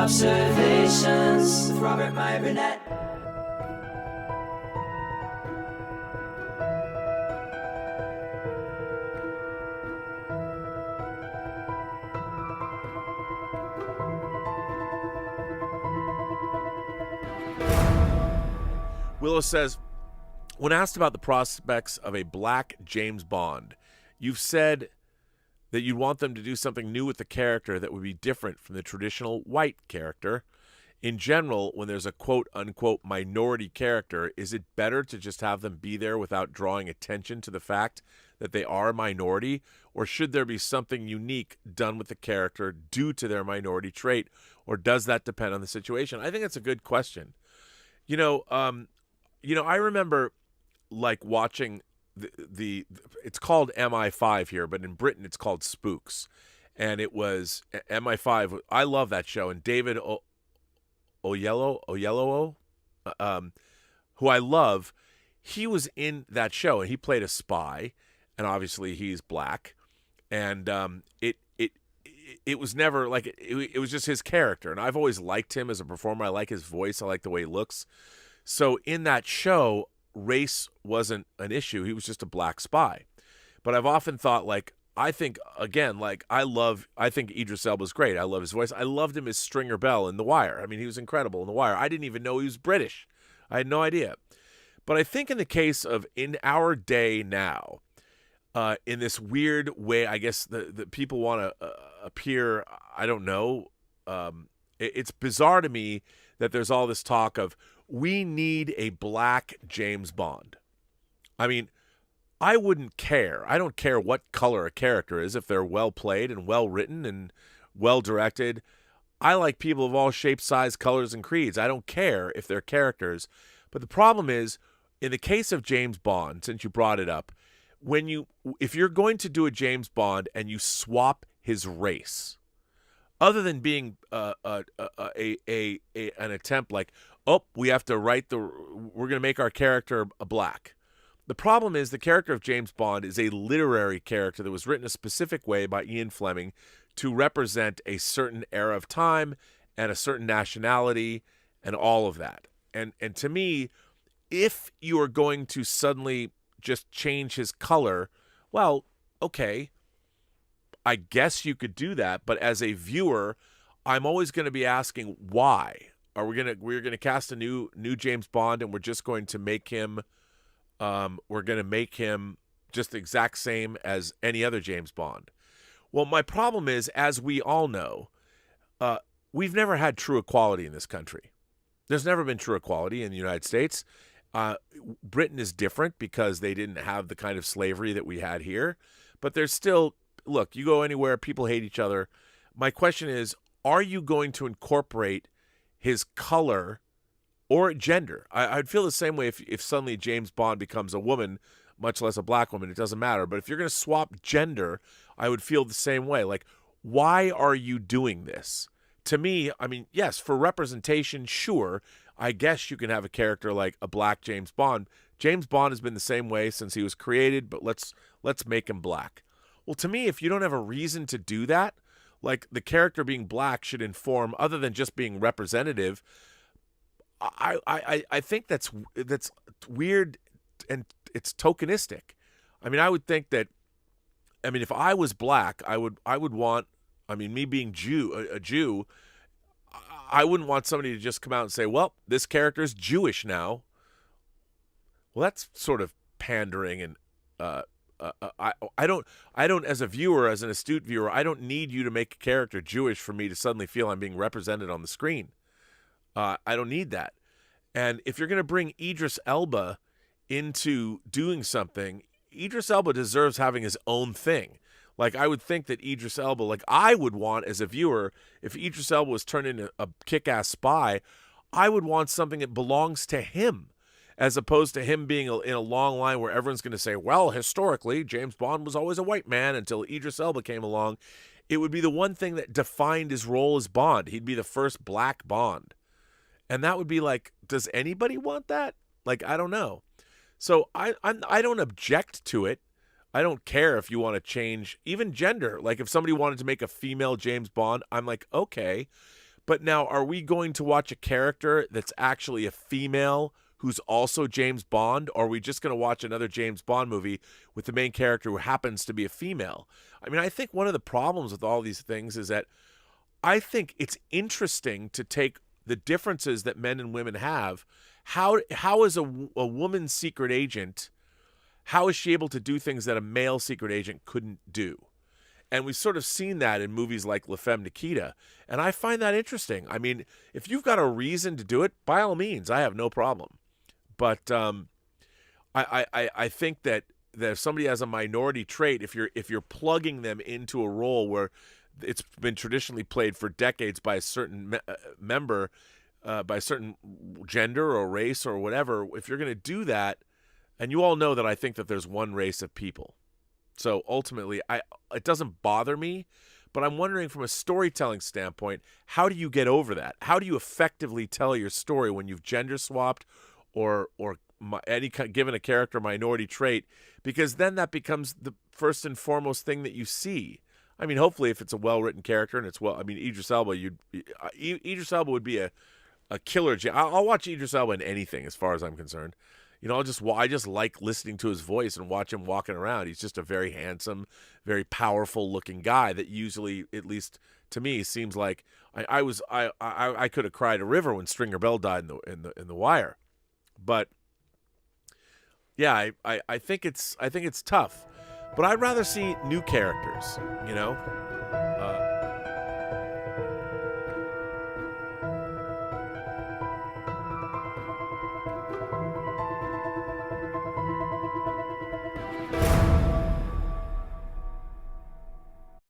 Observations with Robert Meyer Burnett. Willow says, when asked about the prospects of a black James Bond, you've said that you'd want them to do something new with the character that would be different from the traditional white character. In general, when there's a quote-unquote minority character, is it better to just have them be there without drawing attention to the fact that they are a minority, or should there be something unique done with the character due to their minority trait, or does that depend on the situation? I think that's a good question. I remember like watching the it's called MI5 here, but in Britain it's called Spooks, and it was MI5. I love that show, and David Oyelowo, who I love, he was in that show, and he played a spy, and obviously he's black, and it was never like it was just his character, and I've always liked him as a performer. I like his voice. I like the way he looks. So in that show, race wasn't an issue. He was just a black spy. But I've often thought, I think Idris Elba's great. I love his voice. I loved him as Stringer Bell in The Wire. I mean, he was incredible in The Wire. I didn't even know he was British. I had no idea. But I think in the case of in our day now, in this weird way, I guess the people want to appear, I don't know. It's bizarre to me that there's all this talk of, we need a black James Bond. I mean, I wouldn't care. I don't care what color a character is if they're well played and well written and well directed. I like people of all shapes, size, colors, and creeds. I don't care if they're characters. But the problem is, in the case of James Bond, since you brought it up, if you're going to do a James Bond and you swap his race, other than being an attempt like, we have to we're going to make our character a black. The problem is the character of James Bond is a literary character that was written a specific way by Ian Fleming to represent a certain era of time and a certain nationality and all of that. And to me, if you are going to suddenly just change his color, well, okay, I guess you could do that. But as a viewer, I'm always going to be asking why. We're gonna cast a new James Bond, and we're just going to make him just the exact same as any other James Bond. Well, my problem is, as we all know, we've never had true equality in this country. There's never been true equality in the United States. Britain is different because they didn't have the kind of slavery that we had here. But there's still, look, you go anywhere, people hate each other. My question is, are you going to incorporate his color or gender? I'd feel the same way if suddenly James Bond becomes a woman, much less a black woman. It doesn't matter. But if you're going to swap gender, I would feel the same way. Like, why are you doing this? To me, I mean, yes, for representation, sure. I guess you can have a character like a black James Bond. James Bond has been the same way since he was created, but let's make him black. Well, to me, if you don't have a reason to do that, like the character being black should inform, other than just being representative, I think that's weird and it's tokenistic. I mean, I would think that, I mean, if I was black, I would want, I mean, me being a Jew, I wouldn't want somebody to just come out and say, well, this character is Jewish now. Well, that's sort of pandering, and I don't, as a viewer, as an astute viewer, I don't need you to make a character Jewish for me to suddenly feel I'm being represented on the screen. I don't need that. And if you're going to bring Idris Elba into doing something, Idris Elba deserves having his own thing. Like, I would think that Idris Elba, like I would want as a viewer, if Idris Elba was turned into a kick-ass spy, I would want something that belongs to him, as opposed to him being in a long line where everyone's going to say, well, historically, James Bond was always a white man until Idris Elba came along. It would be the one thing that defined his role as Bond. He'd be the first black Bond. And that would be like, does anybody want that? Like, I don't know. So I don't object to it. I don't care if you want to change even gender. Like, if somebody wanted to make a female James Bond, I'm like, okay. But now, are we going to watch a character that's actually a female who's also James Bond, or are we just going to watch another James Bond movie with the main character who happens to be a female? I mean, I think one of the problems with all these things is that I think it's interesting to take the differences that men and women have. How is a woman's secret agent, how is she able to do things that a male secret agent couldn't do? And we've sort of seen that in movies like La Femme Nikita. And I find that interesting. I mean, if you've got a reason to do it, by all means, I have no problem. But I think that if somebody has a minority trait, if you're plugging them into a role where it's been traditionally played for decades by a certain member, by a certain gender or race or whatever, if you're going to do that, and you all know that I think that there's one race of people. So ultimately, it doesn't bother me, but I'm wondering from a storytelling standpoint, how do you get over that? How do you effectively tell your story when you've gender swapped or given a character minority trait? Because then that becomes the first and foremost thing that you see. I mean, hopefully, if it's a well-written character and it's Idris Elba, Idris Elba would be a killer. I'll watch Idris Elba in anything, as far as I'm concerned. You know, I just like listening to his voice and watch him walking around. He's just a very handsome, very powerful-looking guy that usually, at least to me, seems like I could have cried a river when Stringer Bell died in the Wire, but yeah, I think it's tough. But I'd rather see new characters, you know.